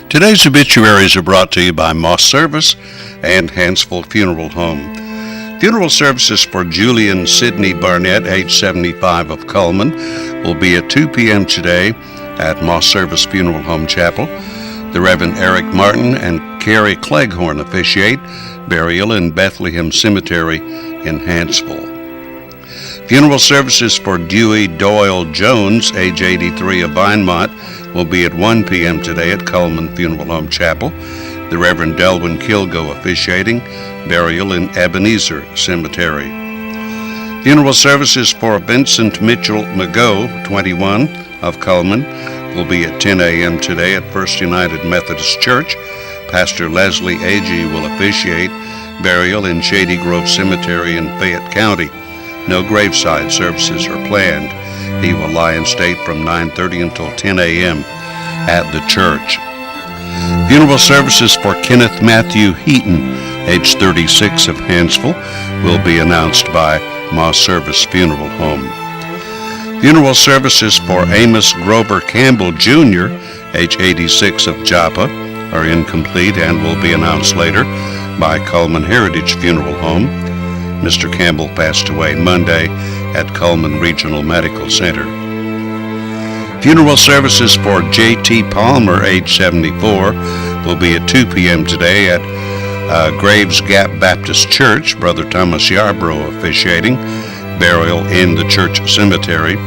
Today's obituaries are brought to you by Moss Service and Hansville Funeral Home. Funeral services for Julian Sidney Barnett, age 75, of Cullman, will be at 2 p.m. today at Moss Service Funeral Home Chapel. The Reverend Eric Martin and Carrie Cleghorn officiate burial in Bethlehem Cemetery in Hansville. Funeral services for Dewey Doyle Jones, age 83, of Vinemont, will be at 1 p.m. today at Cullman Funeral Home Chapel. The Reverend Delwyn Kilgo officiating burial in Ebenezer Cemetery. Funeral services for Vincent Mitchell McGough, 21, of Cullman, will be at 10 a.m. today at First United Methodist Church. Pastor Leslie Agee will officiate burial in Shady Grove Cemetery in Fayette County. No graveside services are planned. He will lie in state from 9:30 until 10 a.m. at the church. Funeral services for Kenneth Matthew Heaton, age 36, of Hansville, will be announced by Moss Service Funeral Home. Funeral services for Amos Grover Campbell Jr., age 86, of Joppa, are incomplete and will be announced later by Cullman Heritage Funeral Home. Mr. Campbell passed away Monday at Cullman Regional Medical Center. Funeral services for J.T. Palmer, age 74, will be at 2 p.m. today at Graves Gap Baptist Church. Brother Thomas Yarbrough officiating burial in the church cemetery.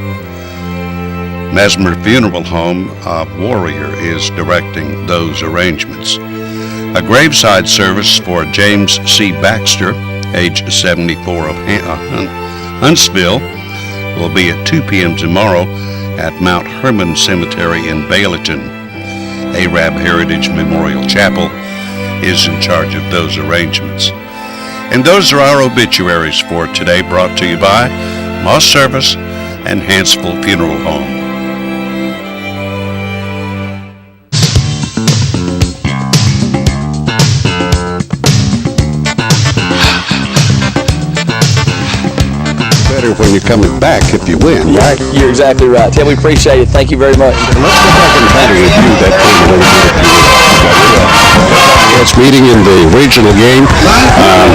Mesmer Funeral Home of Warrior is directing those arrangements. A graveside service for James C. Baxter, age 74, of Huntsville, will be at 2 p.m. tomorrow at Mount Hermon Cemetery in Baileyton. Arab Heritage Memorial Chapel is in charge of those arrangements. And those are our obituaries for today, brought to you by Moss Service and Hansville Funeral Home. When you're coming back if you win, right? You're exactly right. Tim, we appreciate it. Thank you very much. Let's go back and kind of review that It's meeting in the regional game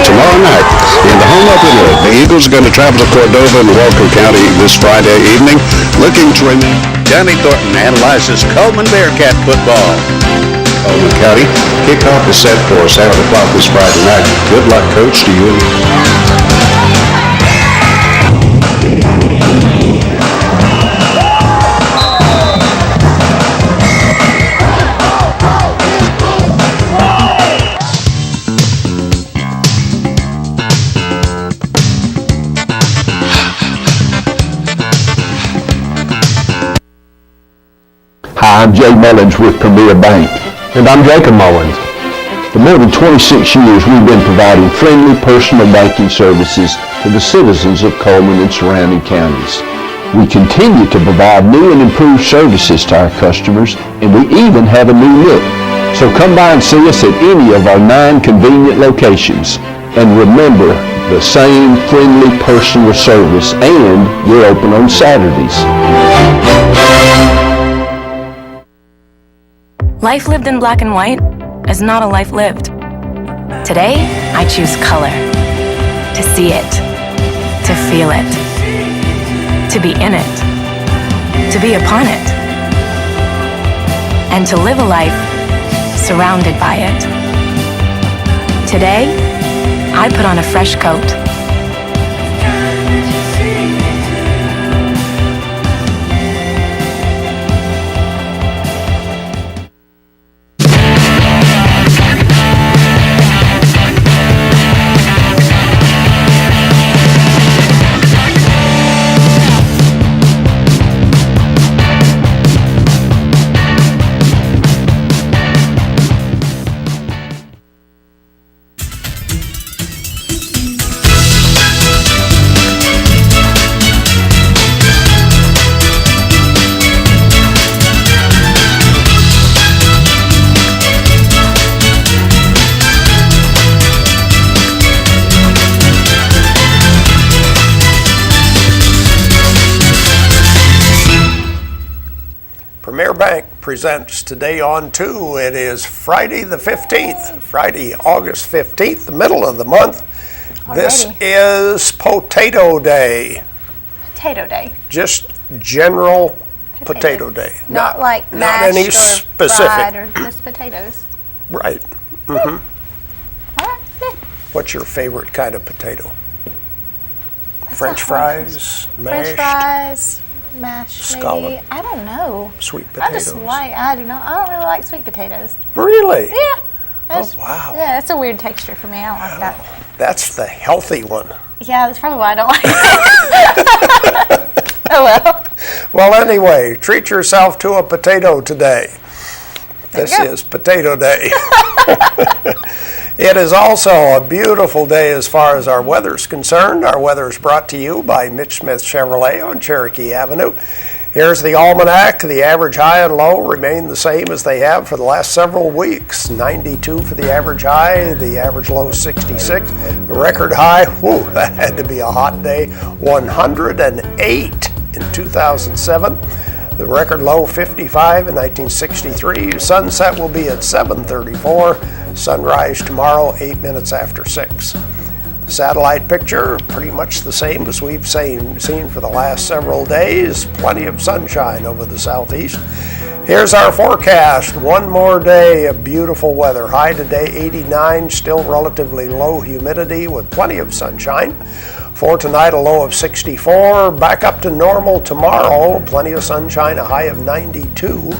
tomorrow night in the home opener. The Eagles are going to travel to Cordova in Walker County this Friday evening, looking to remain. Johnny Thornton analyzes Cullman Bearcat football. Cullman County kickoff is set for 7 o'clock this Friday night. Good luck, Coach, to you. Hi, I'm Jay Mullins with Premier Bank. And I'm Jacob Mullins. For more than 26 years, we've been providing friendly personal banking services to the citizens of Cullman and surrounding counties. We continue to provide new and improved services to our customers, and we even have a new look. So come by and see us at any of our 9 convenient locations. And remember, the same friendly personal service, and we're open on Saturdays. Life lived in black and white is not a life lived. Today, I choose color. To see it. To feel it. To be in it. To be upon it. And to live a life surrounded by it. Today, I put on a fresh coat. Premier Bank presents Today on 2. It is Friday the 15th, Friday, August 15th, the middle of the month. Already. This is Potato Day. Potato Day. Just general potato day. Not like not mashed any or specific. fried or just potatoes. Right. All right. Yeah. What's your favorite kind of potato? That's French a hard fries, French mashed, fries, mashed Scallop. maybe. I don't know. sweet I just potatoes. I don't really like sweet potatoes. Really? Yeah. Oh, wow. Yeah, that's a weird texture for me. I don't like that. That's the healthy one. Yeah, that's probably why I don't like it. Oh well. Well, anyway, treat yourself to a potato today. This you go. is Potato Day. It is also a beautiful day as far as our weather is concerned. Our weather is brought to you by Mitch Smith Chevrolet on Cherokee Avenue. Here's the almanac. The average high and low remain the same as they have for the last several weeks. 92 for the average high, the average low 66. The record high, whew, that had to be a hot day, 108 in 2007. The record low 55 in 1963. Sunset will be at 7:34. Sunrise tomorrow 8 minutes after 6. The satellite picture pretty much the same as we've seen for the last several days. Plenty of sunshine over the southeast. Here's our forecast. One more day of beautiful weather. High today 89, still relatively low humidity with plenty of sunshine. For tonight, a low of 64. Back up to normal tomorrow. Plenty of sunshine, a high of 92.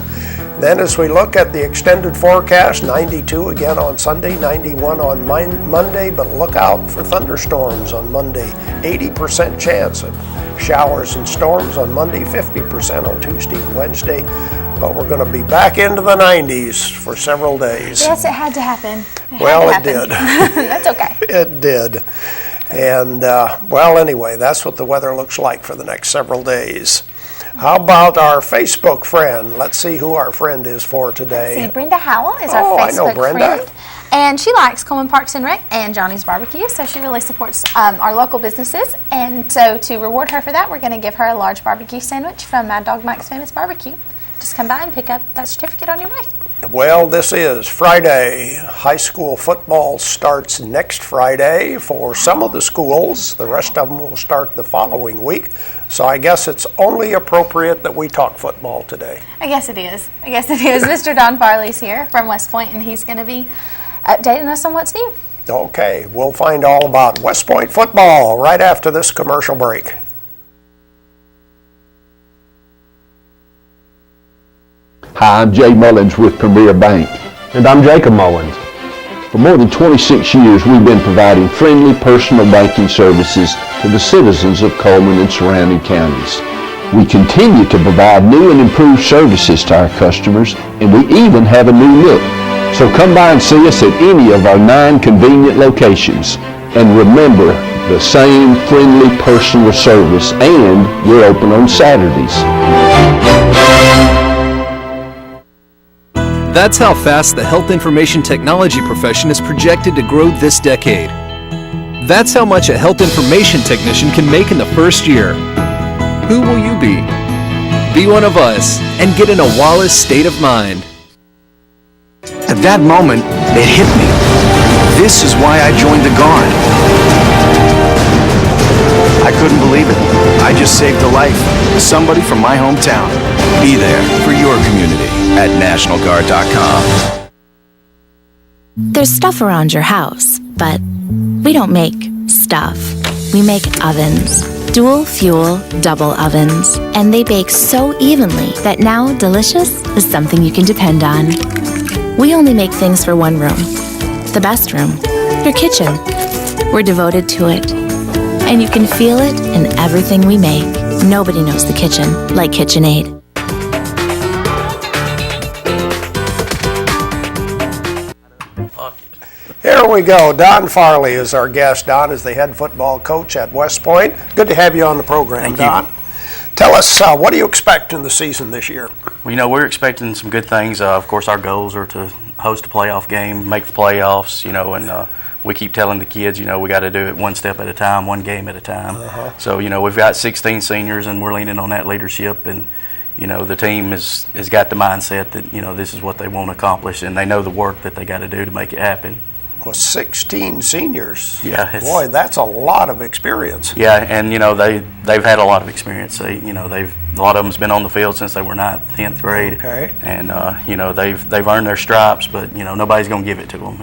Then as we look at the extended forecast, 92 again on Sunday, 91 on Monday, but look out for thunderstorms on Monday. 80% chance of showers and storms on Monday, 50% on Tuesday and Wednesday. But we're going to be back into the 90s for several days. Yes, it had to happen. It did. That's okay. It did. And, well, anyway, that's what the weather looks like for the next several days. How about our Facebook friend? Let's see who our friend is for today. See, Brenda Howell is our I know Facebook Brenda. friend. And she likes Coleman Parks and Rec and Johnny's Barbecue, so she really supports our local businesses. And so to reward her for that, we're going to give her a large barbecue sandwich from Mad Dog Mike's Famous Barbecue. Just come by and pick up that certificate on your way. Well, this is Friday. High school football starts next Friday for some of the schools. The rest of them will start the following week. So I guess it's only appropriate that we talk football today. I guess it is. Mr. Don Farley's here from West Point, and he's going to be updating us on what's new. Okay, we'll find all about West Point football right after this commercial break. Hi, I'm Jay Mullins with Premier Bank. And I'm Jacob Mullins. For more than 26 years, we've been providing friendly personal banking services to the citizens of Coleman and surrounding counties. We continue to provide new and improved services to our customers, and we even have a new look. So come by and see us at any of our 9 convenient locations. And remember, the same friendly personal service, and we're open on Saturdays. That's how fast the health information technology profession is projected to grow this decade. That's how much a health information technician can make in the first year. Who will you be? Be one of us and get in a Wallace state of mind. At that moment, it hit me. This is why I joined the Guard. I couldn't believe it. I just saved the life of somebody from my hometown. Be there for your community at NationalGuard.com. There's stuff around your house, but we don't make stuff. We make ovens. Dual fuel, double ovens. And they bake so evenly that now delicious is something you can depend on. We only make things for one room. The best room. Your kitchen. We're devoted to it. And you can feel it in everything we make. Nobody knows the kitchen like KitchenAid. Here we go. Don Farley is our guest. Don is the head football coach at West Point. Good to have you on the program, Don. Tell us, what do you expect in the season this year? Well, we're expecting some good things. Of course, our goals are to host a playoff game, make the playoffs, and we keep telling the kids, we got to do it one step at a time, one game at a time. So, we've got 16 seniors, and we're leaning on that leadership. And, the team has got the mindset that, this is what they want to accomplish, and they know the work that they got to do to make it happen. Well, 16 seniors. Yeah. Boy, that's a lot of experience. Yeah, and, they've had a lot of experience. A lot of them's been on the field since they were 9th, 10th grade. Okay. And, they've earned their stripes, but, nobody's going to give it to them.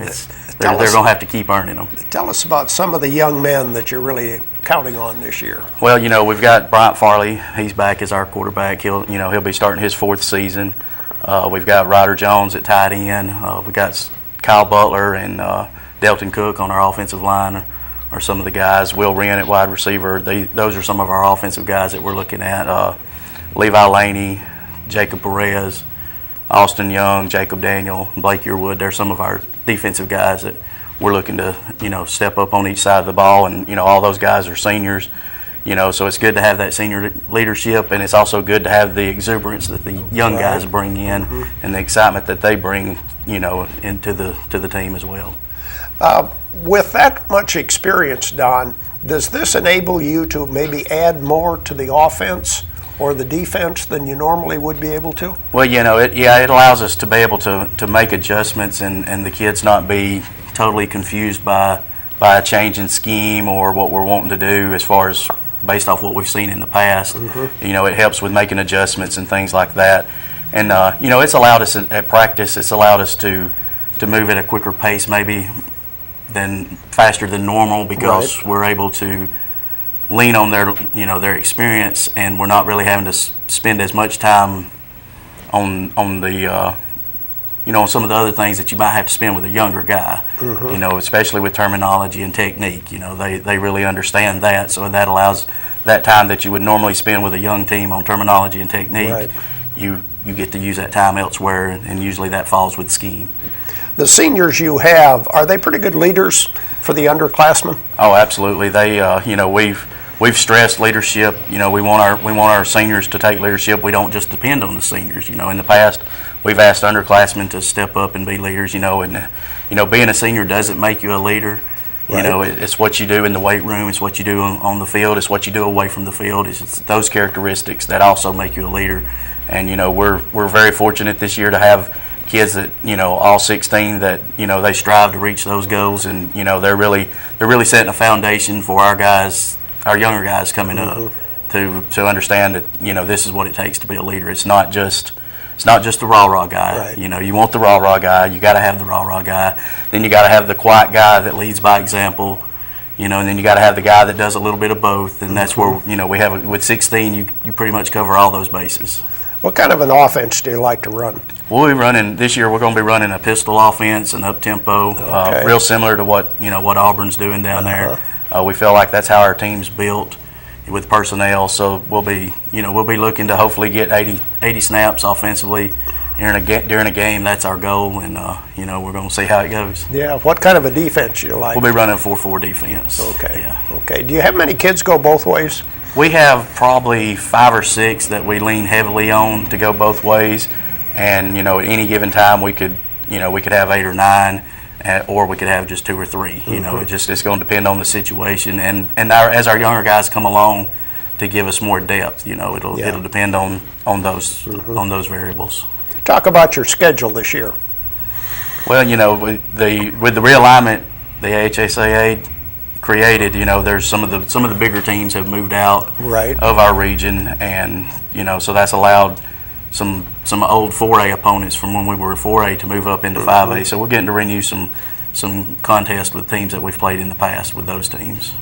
They're going to have to keep earning them. Tell us about some of the young men that you're really counting on this year. Well, we've got Don Farley. He's back as our quarterback. He'll be starting his 4th season. We've got Ryder Jones at tight end. We've got Kyle Butler and Delton Cook on our offensive line are some of the guys. Will Wren at wide receiver. Those are some of our offensive guys that we're looking at. Levi Laney, Jacob Perez, Austin Young, Jacob Daniel, Blake Yearwood. They're some of our defensive guys that we're looking to, step up on each side of the ball. And, all those guys are seniors, so it's good to have that senior leadership, and it's also good to have the exuberance that the young guys bring in and the excitement that they bring, into the team as well. With that much experience, Don, does this enable you to maybe add more to the offense or the defense than you normally would be able to? Well, it allows us to be able to make adjustments and the kids not be totally confused by a change in scheme or what we're wanting to do as far as based off what we've seen in the past. It helps with making adjustments and things like that. And, it's allowed us at practice, it's allowed us to move at a quicker pace maybe faster than normal because we're able to lean on their experience, and we're not really having to spend as much time on the on some of the other things that you might have to spend with a younger guy. Especially with terminology and technique. They really understand that, so that allows that time that you would normally spend with a young team on terminology and technique. You get to use that time elsewhere, and usually that falls with scheme. The seniors you have, are they pretty good leaders for the underclassmen? Oh, absolutely. They, we've stressed leadership. We want our seniors to take leadership. We don't just depend on the seniors. In the past, we've asked underclassmen to step up and be leaders. And being a senior doesn't make you a leader. It's what you do in the weight room. It's what you do on the field. It's what you do away from the field. It's those characteristics that also make you a leader. And we're very fortunate this year to have kids that all 16 that they strive to reach those goals, and they're really setting a foundation for our younger guys coming up to understand that this is what it takes to be a leader. It's not just the rah-rah guy. You want the rah-rah guy. You got to have the rah-rah guy. Then you got to have the quiet guy that leads by example. And then you got to have the guy that does a little bit of both. And that's where we have with 16 you pretty much cover all those bases. What kind of an offense do you like to run? We'll be running this year. We're going to be running a pistol offense, an up tempo, real similar to what Auburn's doing down there. We feel like that's how our team's built with personnel. So we'll be looking to hopefully get 80 snaps offensively during a game. That's our goal, and we're going to see how it goes. Yeah. What kind of a defense do you like? We'll be running 4-4 defense. Okay. Yeah. Okay. Do you have many kids go both ways? We have probably 5 or 6 that we lean heavily on to go both ways, and at any given time we could have 8 or 9, or we could have just 2 or 3. It's going to depend on the situation, and as our younger guys come along to give us more depth, it'll depend on those variables. Talk about your schedule this year. Well, with the realignment the AHSAA created, there's some of the bigger teams have moved out of our region, and so that's allowed some old 4A opponents from when we were 4A to move up into 5A. So we're getting to renew some contests with teams that we've played in the past with those teams.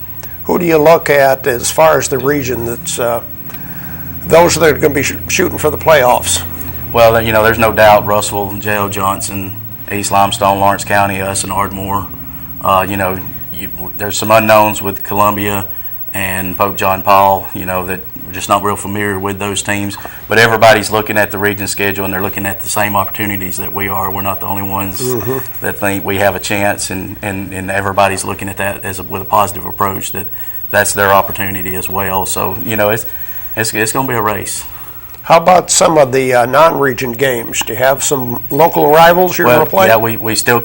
Who do you look at as far as the region that's those that are going to be shooting for the playoffs? Well, there's no doubt Russell, J.O. Johnson, East Limestone, Lawrence County, us, and Ardmore. There's some unknowns with Columbia and Pope John Paul, that we're just not real familiar with those teams. But everybody's looking at the region schedule, and they're looking at the same opportunities that we are. We're not the only ones that think we have a chance, and everybody's looking at that with a positive approach, that's their opportunity as well. So, it's going to be a race. How about some of the non-region games? Do you have some local rivals you're going to play? Yeah, we still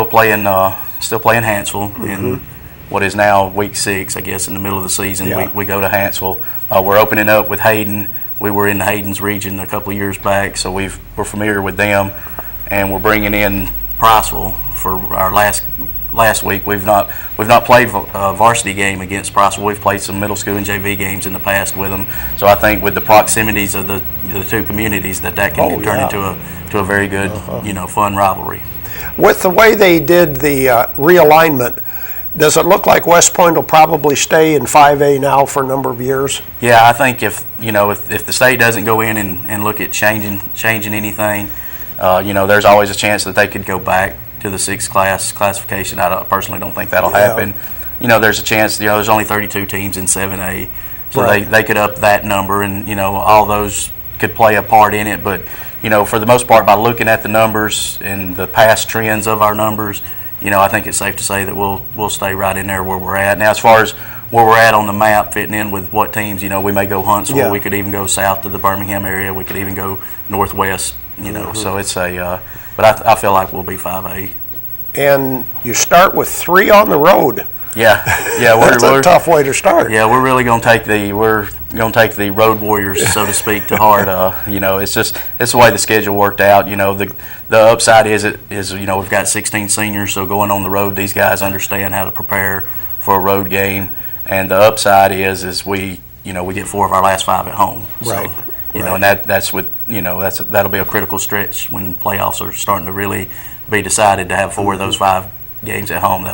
play in Hanceville in what is now week 6, I guess, in the middle of the season. We go to Hanceville. We're opening up with Hayden we were in the Hayden's region a couple of years back, so we're familiar with them, and we're bringing in Priceville for our last week. We've not played a varsity game against Priceville. We've played some middle school and JV games in the past with them. So I think with the proximities of the two communities, that can turn into a very good, fun rivalry. With the way they did the realignment, does it look like West Point will probably stay in 5A now for a number of years? Yeah, I think if the state doesn't go in and look at changing anything, there's always a chance that they could go back to the 6th classification. I personally don't think that'll happen. There's a chance. There's only 32 teams in 7A, so they could up that number, and all those could play a part in it. But for the most part, by looking at the numbers and the past trends of our numbers, I think it's safe to say that we'll stay right in there where we're at. Now, as far as where we're at on the map, fitting in with what teams, we may go Huntsville. We could even go south to the Birmingham area. We could even go northwest. So it's but I feel like we'll be 5A. And you start with 3 on the road. Yeah. That's a tough way to start. Yeah, we're really going to take the road warriors, so to speak, to heart. It's the way the schedule worked out. The upside is we've got 16 seniors, so going on the road, these guys understand how to prepare for a road game. And the upside is we get 4 of our last 5 at home. Right. So, and that'll be a critical stretch when playoffs are starting to really be decided, to have 4 of those 5 games at home.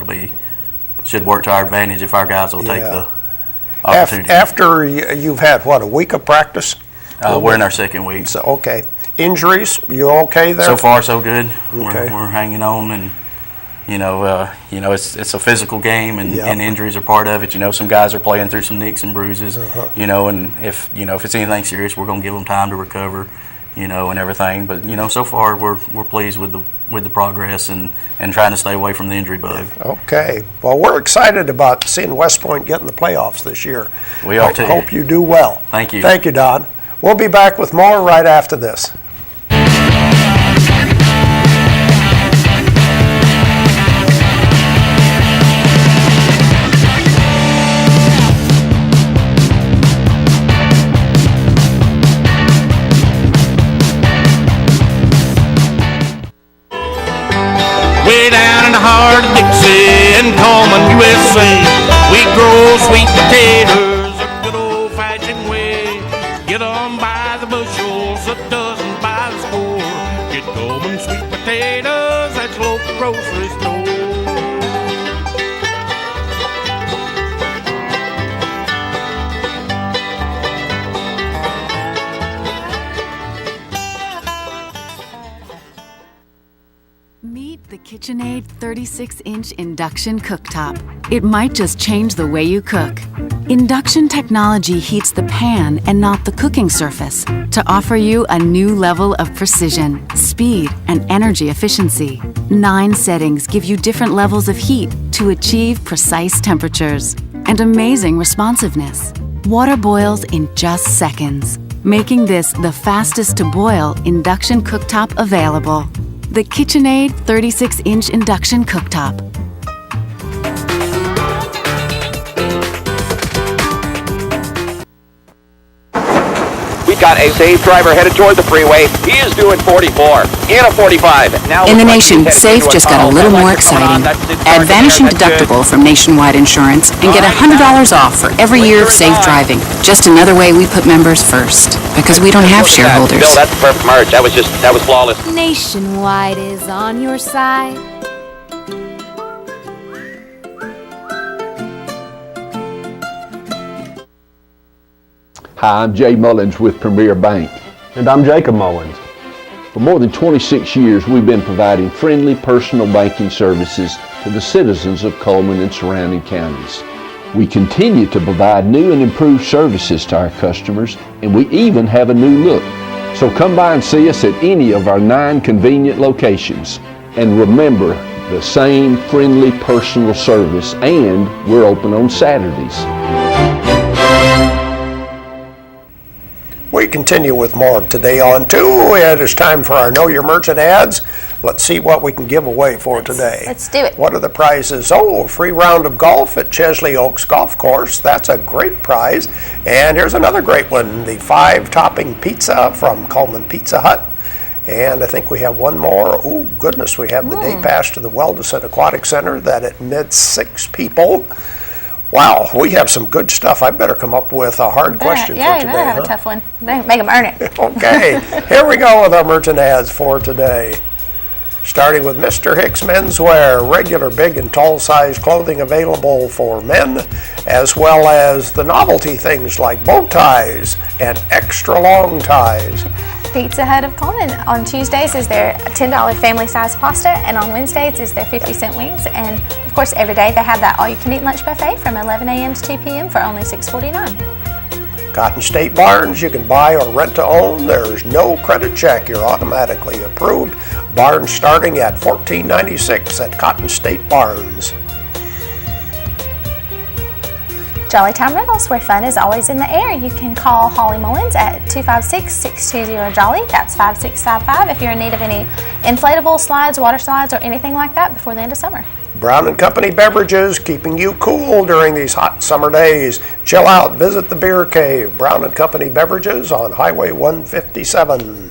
Should work to our advantage if our guys will take the opportunity. After you've had, a week of practice? We're in our 2nd week. So, okay. Injuries, you okay there? So far, so good. Okay. We're hanging on, and it's a physical game, and injuries are part of it. Some guys are playing through some nicks and bruises. And if it's anything serious, we're going to give them time to recover, and everything. But so far we're pleased with the progress and trying to stay away from the injury bug. Okay. Well, we're excited about seeing West Point get in the playoffs this year. We are too. Hope you do well. Thank you. Thank you, Don. We'll be back with more right after this. Way down in the heart of Dixie in Coleman, USA, we grow sweet potatoes a good old-fashioned way. Get 'em by the bushels, a dozen by the score. Get Coleman sweet potatoes at your local grocery store. Meet the KitchenAid 36-inch induction cooktop. It might just change the way you cook. Induction technology heats the pan and not the cooking surface to offer you a new level of precision, speed, and energy efficiency. 9 settings give you different levels of heat to achieve precise temperatures and amazing responsiveness. Water boils in just seconds, making this the fastest to boil induction cooktop available. The KitchenAid 36-inch induction cooktop. We've got a safe driver headed toward the freeway. He is doing 44 in a 45. Now in the nation, Safe just got a little more exciting. Add vanishing deductible from Nationwide Insurance and get $100 off for every year of safe driving. Just another way we put members first, because we don't have shareholders. Bill, that's the perfect merge. That was flawless. Nationwide is on your side. Hi, I'm Jay Mullins with Premier Bank. And I'm Jacob Mullins. For more than 26 years, we've been providing friendly personal banking services to the citizens of Coleman and surrounding counties. We continue to provide new and improved services to our customers, and we even have a new look. So come by and see us at any of our 9 convenient locations. And remember, the same friendly personal service, and we're open on Saturdays. We we continue with more Today on 2. It is time for our Know Your Merchant ads. Let's see what we can give away for today. Let's do it. What are the prizes? Oh, a free round of golf at Chesley Oaks Golf Course. That's a great prize. And here's another great one, the 5-topping pizza from Coleman Pizza Hut. And I think we have one more. Oh, goodness, we have the day pass to the Wellness and Aquatic Center that admits 6 people. Wow, we have some good stuff. I better come up with a hard question for today. Yeah, you better have a tough one. Make them earn it. Okay, here we go with our merchant ads for today. Starting with Mr. Hicks Menswear, regular big and tall size clothing available for men, as well as the novelty things like bow ties and extra long ties. Pizza Hut of Coleman. On Tuesdays is their $10 family size pasta, and on Wednesdays is their 50-cent wings. And of course, every day they have that all-you-can-eat lunch buffet from 11 a.m. to 2 p.m. for only $6.49. Cotton State Barns, you can buy or rent to own. There's no credit check. You're automatically approved. Barns starting at $14.96 at Cotton State Barns. Jolly Time Rentals, where fun is always in the air. You can call Holly Mullins at 256-620-JOLLY. That's 5655 if you're in need of any inflatable slides, water slides, or anything like that before the end of summer. Brown & Company Beverages, keeping you cool during these hot summer days. Chill out, visit the Beer Cave. Brown & Company Beverages on Highway 157.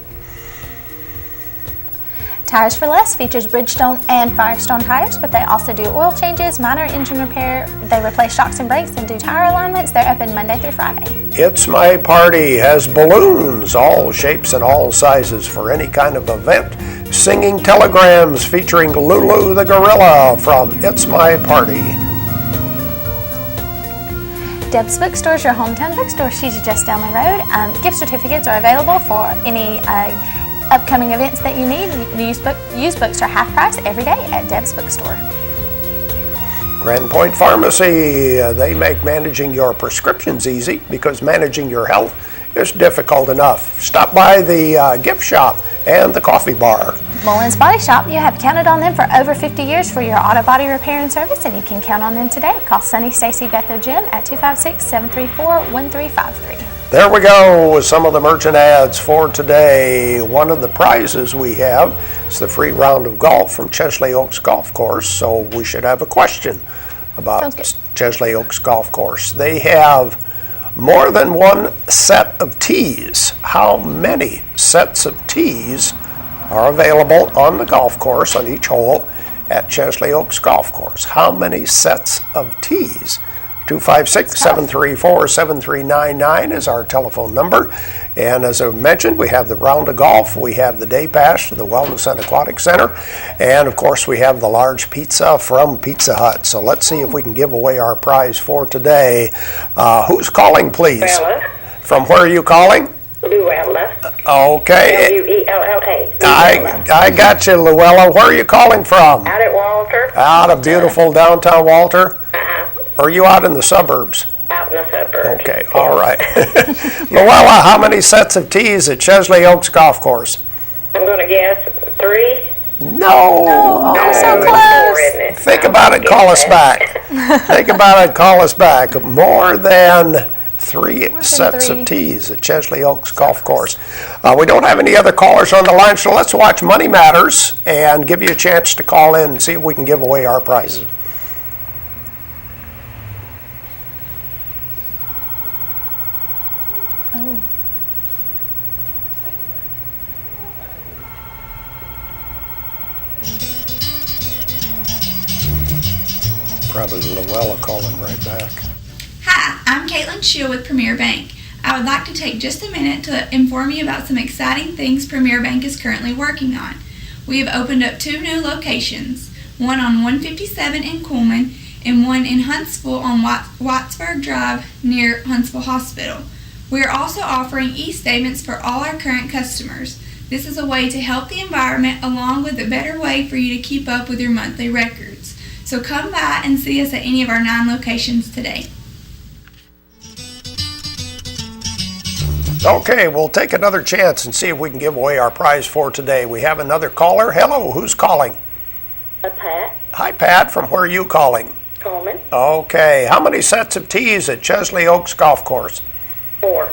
Tires for Less features Bridgestone and Firestone tires, but they also do oil changes, minor engine repair. They replace shocks and brakes and do tire alignments. They're open Monday through Friday. It's My Party has balloons, all shapes and all sizes for any kind of event. Singing telegrams featuring Lulu the Gorilla from It's My Party. Deb's Bookstore is your hometown bookstore. She's just down the road. Gift certificates are available for any upcoming events that you need. Used books are half price every day at Deb's Bookstore. Grand Point Pharmacy, they make managing your prescriptions easy because managing your health is difficult enough. Stop by the gift shop and the coffee bar. Mullins Body Shop, you have counted on them for over 50 years for your auto body repair and service, and you can count on them today. Call Sunny, Stacy, Beth, or Jim at 256-734-1353. There we go with some of the merchant ads for today. One of the prizes we have is the free round of golf from Chesley Oaks Golf Course, so we should have a question about Chesley Oaks Golf Course. They have more than one set of tees. How many sets of tees are available on the golf course on each hole at Chesley Oaks Golf Course? How many sets of tees? 256-734-7399 is our telephone number. And as I mentioned, we have the round of golf, we have the day pass to the Wellness and Aquatic Center, and of course we have the large pizza from Pizza Hut. So let's see if we can give away our prize for today. Who's calling, please? Luella. From where are you calling? Luella. Okay. Luella. I got you, Luella. Where are you calling from? Out at Walter. Out of beautiful downtown Walter? Or are you out in the suburbs? Out in the suburbs. Okay, all right. Luella, how many sets of tees at Chesley Oaks Golf Course? I'm going to guess 3. No. So close. Think about it, call us back. Think about it, call us back. More than 3 sets of tees at Chesley Oaks Golf Course. We don't have any other callers on the line, so let's watch Money Matters and give you a chance to call in and see if we can give away our prizes. Probably Luella calling right back. Hi, I'm Caitlin Shield with Premier Bank. I would like to take just a minute to inform you about some exciting things Premier Bank is currently working on. We have opened up 2 new locations, one on 157 in Coleman and one in Huntsville on Wattsburg Drive near Huntsville Hospital. We are also offering e-statements for all our current customers. This is a way to help the environment along with a better way for you to keep up with your monthly records. So come by and see us at any of our 9 locations today. Okay, we'll take another chance and see if we can give away our prize for today. We have another caller. Hello, who's calling? Pat. Hi, Pat. From where are you calling? Coleman. Okay, how many sets of tees at Chesley Oaks Golf Course? 4.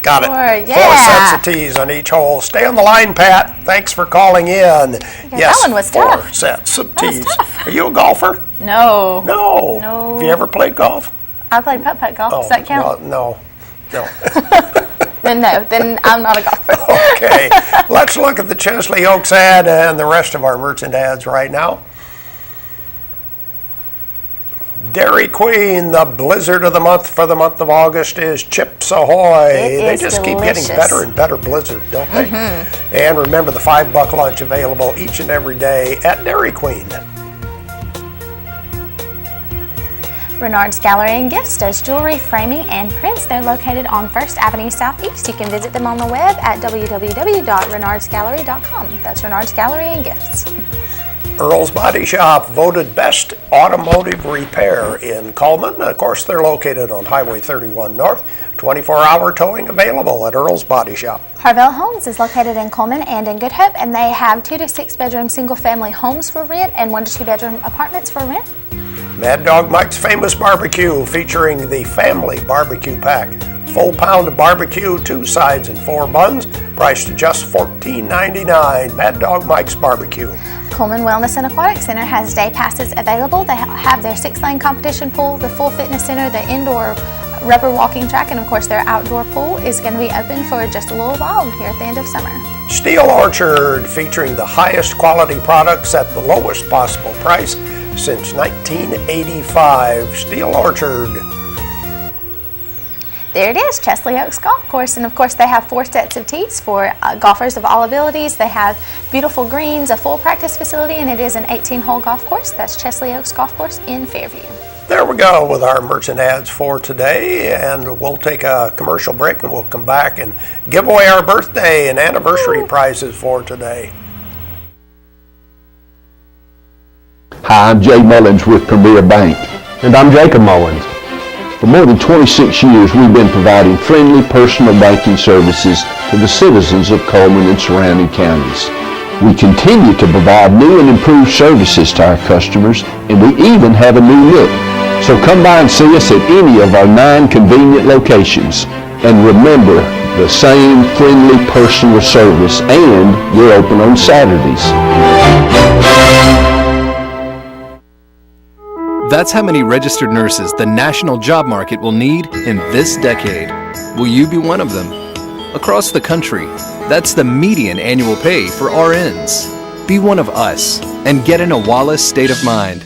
Got it. Yeah. 4 sets of tees on each hole. Stay on the line, Pat. Thanks for calling in. That one was 4 tough. sets of tees. Are you a golfer? No. No. Have you ever played golf? I played putt-putt golf. Does that count? Well, no. Then I'm not a golfer. Okay. Let's look at the Chesley Oaks ad and the rest of our merchant ads right now. Dairy Queen, the blizzard of the month for the month of August is Chips Ahoy. They just keep getting better and better blizzard, don't they? And remember the $5 lunch available each and every day at Dairy Queen. Renard's Gallery and Gifts does jewelry, framing, and prints. They're located on 1st Avenue Southeast. You can visit them on the web at www.renardsgallery.com. That's Renard's Gallery and Gifts. Earl's Body Shop, voted best automotive repair in Coleman. Of course, they're located on Highway 31 North. 24-hour towing available at Earl's Body Shop. Harvell Homes is located in Coleman and in Good Hope, and they have 2 to 6 bedroom single-family homes for rent and 1 to 2 bedroom apartments for rent. Mad Dog Mike's Famous Barbecue, featuring the Family Barbecue Pack. Full pound of barbecue, 2 sides and 4 buns, priced at just $14.99. Mad Dog Mike's Barbecue. Coleman Wellness and Aquatic Center has day passes available. They have their 6-lane competition pool, the full fitness center, the indoor rubber walking track, and of course their outdoor pool is going to be open for just a little while here at the end of summer. Steel Orchard, featuring the highest quality products at the lowest possible price since 1985. Steel Orchard. There it is, Chesley Oaks Golf Course, and of course they have 4 sets of tees for golfers of all abilities. They have beautiful greens, a full practice facility, and it is an 18-hole golf course. That's Chesley Oaks Golf Course in Fairview. There we go with our merchant ads for today, and we'll take a commercial break and we'll come back and give away our birthday and anniversary prizes for today. Hi, I'm Jay Mullins with Premier Bank. And I'm Jacob Mullins. For more than 26 years, we've been providing friendly personal banking services to the citizens of Coleman and surrounding counties. We continue to provide new and improved services to our customers, and we even have a new look. So come by and see us at any of our 9 convenient locations. And remember, the same friendly personal service, and we're open on Saturdays. That's how many registered nurses the national job market will need in this decade. Will you be one of them? Across the country, that's the median annual pay for RNs. Be one of us and get in a Wallace state of mind.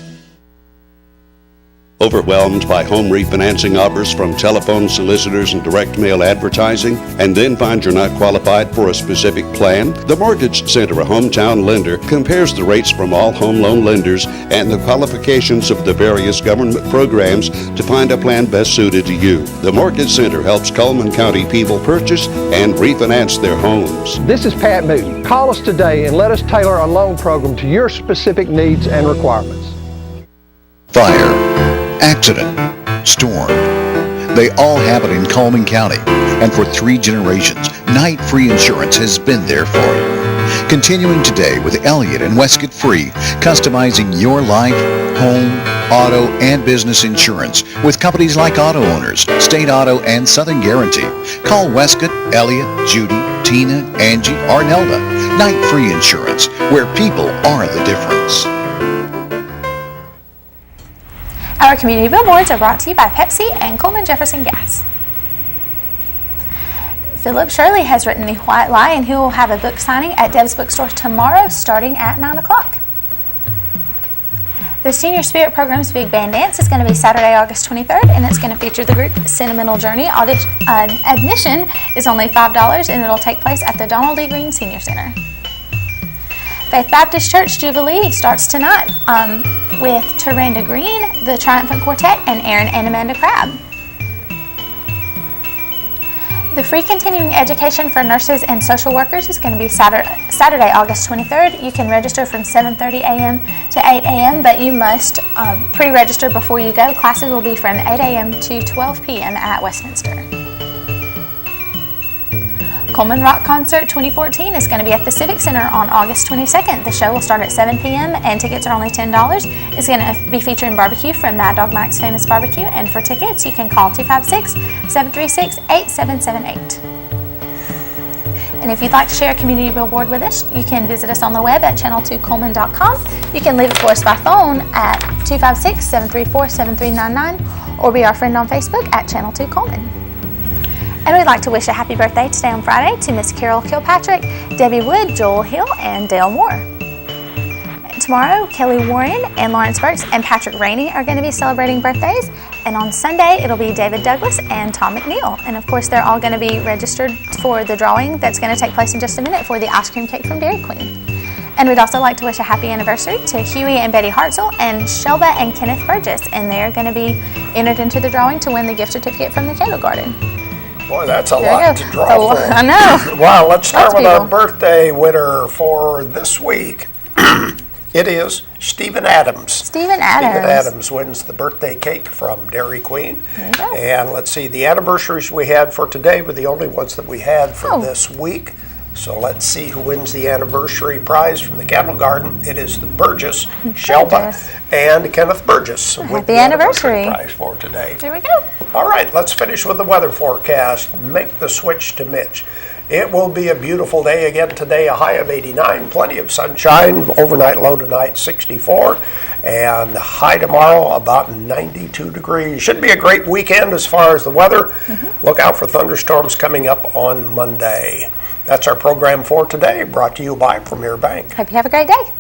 Overwhelmed by home refinancing offers from telephone solicitors and direct mail advertising, and then find you're not qualified for a specific plan? The Mortgage Center, a hometown lender, compares the rates from all home loan lenders and the qualifications of the various government programs to find a plan best suited to you. The Mortgage Center helps Coleman County people purchase and refinance their homes. This is Pat Newton. Call us today and let us tailor a loan program to your specific needs and requirements. Fire, accident, storm. They all happen in Coleman County, and for 3 generations, Night Free Insurance has been there for you. Continuing today with Elliott and Westcott Free, customizing your life, home, auto, and business insurance with companies like Auto Owners, State Auto, and Southern Guarantee. Call Westcott, Elliott, Judy, Tina, Angie, or Nelda. Night Free Insurance, where people are the difference. Our community billboards are brought to you by Pepsi and Coleman Jefferson Gas. Philip Shirley has written The White Lie, and he will have a book signing at Deb's Bookstore tomorrow starting at 9 o'clock. The Senior Spirit Program's Big Band Dance is going to be Saturday, August 23rd, and it's going to feature the group Sentimental Journey. Admission is only $5, and it'll take place at the Donald D. Green Senior Center. Faith Baptist Church Jubilee starts tonight with Taranda Green, the Triumphant Quartet, and Aaron and Amanda Crabb. The free continuing education for nurses and social workers is going to be Saturday, August 23rd. You can register from 7:30 a.m. to 8 a.m., but you must pre-register before you go. Classes will be from 8 a.m. to 12 p.m. at Westminster. Coleman Rock Concert 2014 is going to be at the Civic Center on August 22nd. The show will start at 7 p.m. and tickets are only $10. It's going to be featuring barbecue from Mad Dog Mike's Famous Barbecue, and for tickets you can call 256-736-8778. And if you'd like to share a community billboard with us, you can visit us on the web at channel2coleman.com. You can leave it for us by phone at 256-734-7399 or be our friend on Facebook at Channel 2 Coleman. And we'd like to wish a happy birthday today on Friday to Miss Carol Kilpatrick, Debbie Wood, Joel Hill, and Dale Moore. Tomorrow, Kelly Warren and Lawrence Burks and Patrick Rainey are going to be celebrating birthdays. And on Sunday, it'll be David Douglas and Tom McNeil. And of course, they're all going to be registered for the drawing that's going to take place in just a minute for the ice cream cake from Dairy Queen. And we'd also like to wish a happy anniversary to Huey and Betty Hartzell and Shelba and Kenneth Burgess. And they're going to be entered into the drawing to win the gift certificate from the Candle Garden. Boy, that's a lot to draw for. I know. Wow, let's start with our birthday winner for this week. It is Stephen Adams. Stephen Adams. Stephen Adams wins the birthday cake from Dairy Queen. There you go. And let's see, the anniversaries we had for today were the only ones that we had for this week. So let's see who wins the anniversary prize from the Cattle Garden. It is the Burgess, Shelba, and Kenneth Burgess. Happy anniversary prize for today. There we go. All right, let's finish with the weather forecast. Make the switch to Mitch. It will be a beautiful day again today, a high of 89, plenty of sunshine, overnight low tonight 64, and high tomorrow about 92 degrees. Should be a great weekend as far as the weather. Look out for thunderstorms coming up on Monday. That's our program for today, brought to you by Premier Bank. Hope you have a great day.